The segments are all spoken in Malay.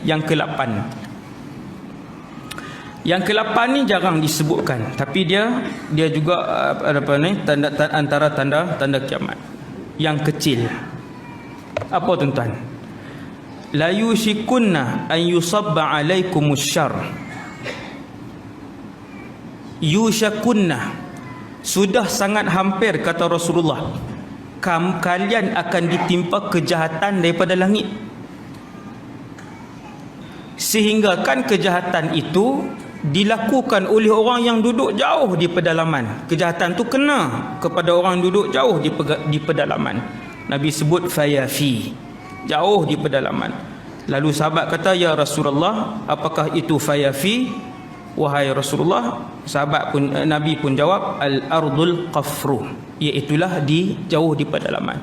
yang ke-8. Yang ke-8 ni jarang disebutkan, tapi dia juga tanda antara tanda kiamat yang kecil. Apa tuan-tuan? La yushikunna an yusabba alaikumus syarr. Yushakunna, sudah sangat hampir, kata Rasulullah, kalian akan ditimpa kejahatan daripada langit. Sehingga kan kejahatan itu dilakukan oleh orang yang duduk jauh di pedalaman. Kejahatan tu kena kepada orang yang duduk jauh di pedalaman. Nabi sebut fayafi, jauh di pedalaman. Lalu sahabat kata, ya Rasulullah, apakah itu fayafi? Wahai Rasulullah, Nabi pun jawab, al-ardul qafru, iaitulah jauh di pedalaman.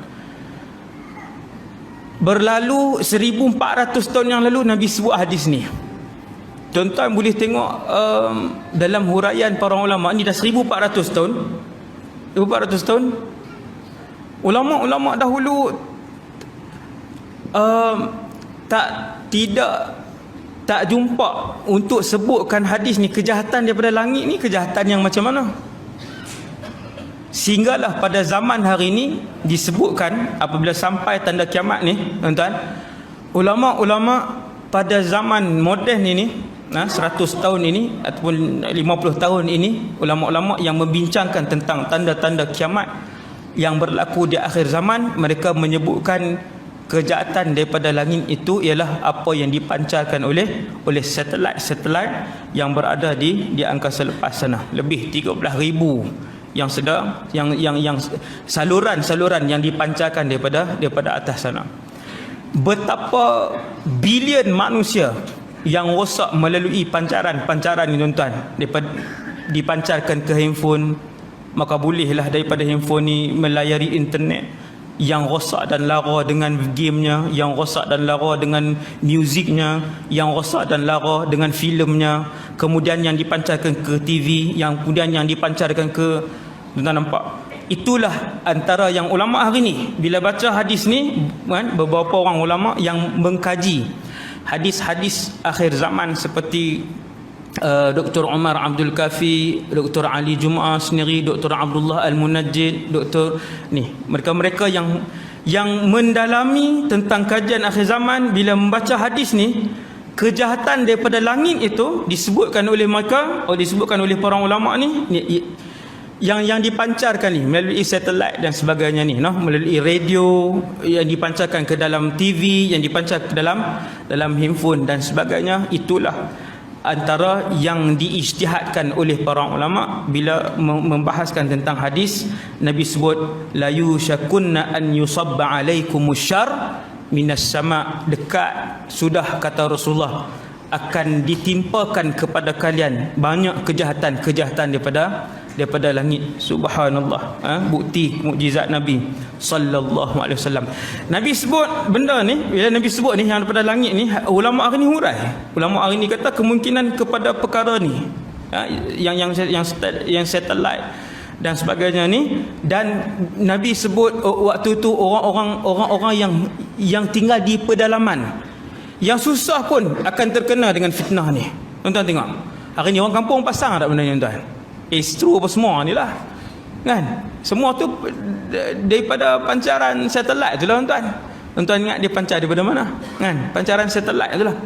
Berlalu 1400 tahun yang lalu Nabi sebut hadis ni. Tuan-tuan boleh tengok dalam huraian para ulama ni dah 1400 tahun. 1400 tahun. Ulama-ulama dahulu tak jumpa untuk sebutkan hadis ni, kejahatan daripada langit ni kejahatan yang macam mana. Sehinggalah pada zaman hari ini disebutkan, apabila sampai tanda kiamat ni, tuan-tuan, ulama-ulama pada zaman moden ini, 100 tahun ini ataupun 50 tahun ini, ulama-ulama yang membincangkan tentang tanda-tanda kiamat yang berlaku di akhir zaman, mereka menyebutkan kejahatan daripada langit itu ialah apa yang dipancarkan oleh satelit-satelit yang berada di angkasa lepas sana. Lebih 13,000 yang saluran-saluran yang dipancarkan daripada atas sana. Betapa bilion manusia yang rosak melalui pancaran ini, tuan-tuan, dipancarkan ke handphone. Maka bolehlah daripada handphone ni melayari internet, yang rosak dan lara dengan gamenya, yang rosak dan lara dengan muziknya, yang rosak dan lara dengan filmnya, kemudian yang dipancarkan ke TV, yang kemudian yang dipancarkan ke, tuan-tuan nampak. Itulah antara yang ulama hari ni bila baca hadis ni, kan, beberapa orang ulama yang mengkaji hadis-hadis akhir zaman seperti Dr. Umar Abdul Kafi, Dr. Ali Jumaah sendiri, Dr. Abdullah Al-Munajjid, mereka-mereka yang mendalami tentang kajian akhir zaman, bila membaca hadis ni, kejahatan daripada langit itu disebutkan oleh mereka, disebutkan oleh para ulama ni, yang dipancarkan ni melalui satelit dan sebagainya ni, melalui radio, yang dipancarkan ke dalam TV, yang dipancar ke dalam handphone dan sebagainya. Itulah antara yang diijtihadkan oleh para ulama bila membahaskan tentang hadis. Nabi sebut la yushakunna an yusabba alaikumus syarr minas sama, dekat sudah, kata Rasulullah, akan ditimpakan kepada kalian banyak kejahatan daripada langit. Subhanallah, bukti mukjizat Nabi sallallahu alaihi wasallam. Nabi sebut benda ni, bila Nabi sebut ni yang daripada langit ni, ulama hari ni hurai. Ulama hari ni kata kemungkinan kepada perkara ni, yang satelit dan sebagainya ni. Dan Nabi sebut waktu tu orang-orang yang tinggal di pedalaman, yang susah pun akan terkena dengan fitnah ni. Tuan-tuan tengok, hari ni orang kampung pasang tak benda ni, tuan-tuan? Astro apa semua ni lah, kan? Semua tu daripada pancaran satelit tu lah, tuan-tuan. Tuan-tuan ingat dia pancar daripada mana, kan? Pancaran satelit tu lah.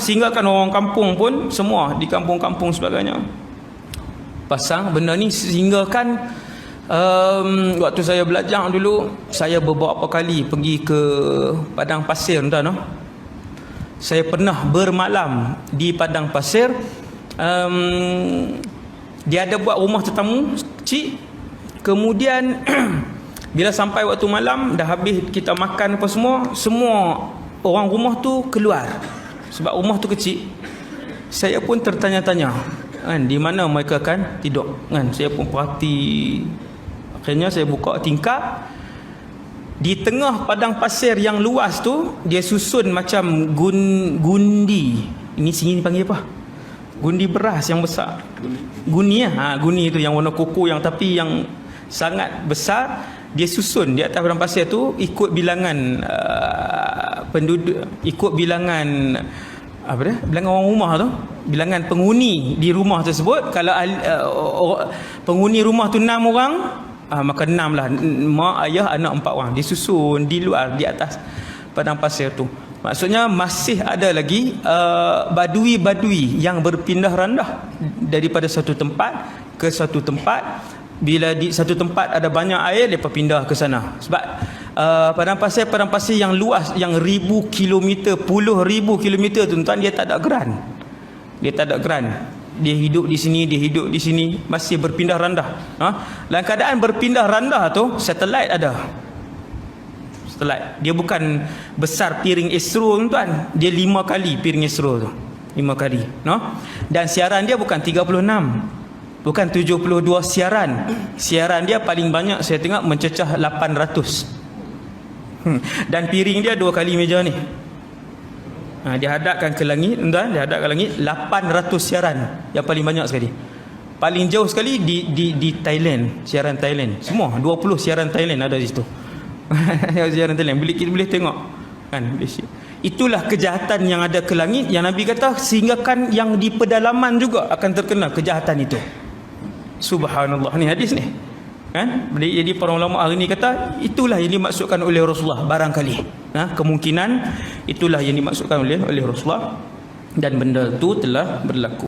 Sehingga kan orang kampung pun semua di kampung-kampung sebagainya pasang benda ni. Sehingga kan waktu saya belajar dulu, saya beberapa kali pergi ke padang pasir, tuan-tuan. Saya pernah bermalam di padang pasir. Dia ada buat rumah tetamu kecil. Kemudian bila sampai waktu malam, dah habis kita makan apa semua orang rumah tu keluar sebab rumah tu kecil. Saya pun tertanya-tanya, kan, di mana mereka akan tidur, kan? Saya pun perhati. Akhirnya saya buka tingkap. Di tengah padang pasir yang luas tu, dia susun macam gundi. Ini sini panggil apa? Gundi beras yang besar. Guni guni itu yang warna koko, yang tapi yang sangat besar. Dia susun di atas padang pasir tu ikut bilangan penduduk ikut bilangan apa dia? Bilangan orang rumah tu, bilangan penghuni di rumah tersebut. Kalau penghuni rumah tu 6 orang, maka 6 lah, mak, ayah, anak 4 orang, disusun di luar, di atas padang pasir tu. Maksudnya masih ada lagi badui-badui yang berpindah randah daripada satu tempat ke satu tempat. Bila di satu tempat ada banyak air, mereka pindah ke sana. Sebab padang pasir yang luas, yang ribu kilometer, puluh ribu kilometer, tuan-tuan, dia tak ada geran. Dia tak ada geran. Dia hidup di sini, dia hidup di sini, masih berpindah randah. Dalam keadaan berpindah randah tu, satelit ada. Satelit. Dia bukan besar piring Astro, tuan. Dia 5 kali piring Astro tu. 5 kali. Dan siaran dia bukan 36. Bukan 72 siaran. Siaran dia paling banyak saya tengok mencecah 800. Dan piring dia 2 kali meja ni. Dia hadapkan ke langit, tuan, dia hadap ke langit 800 siaran. Yang paling banyak sekali. Paling jauh sekali di Thailand, siaran Thailand. Semua 20 siaran Thailand ada di situ. Siaran Thailand boleh tengok. Kan? Itulah kejahatan yang ada ke langit, yang Nabi kata sehinggakan yang di pedalaman juga akan terkena kejahatan itu. Subhanallah, ni hadis ni kan. Jadi para ulama hari ni kata itulah yang dimaksudkan oleh Rasulullah barangkali. Kemungkinan itulah yang dimaksudkan oleh Rasulullah, dan benda itu telah berlaku.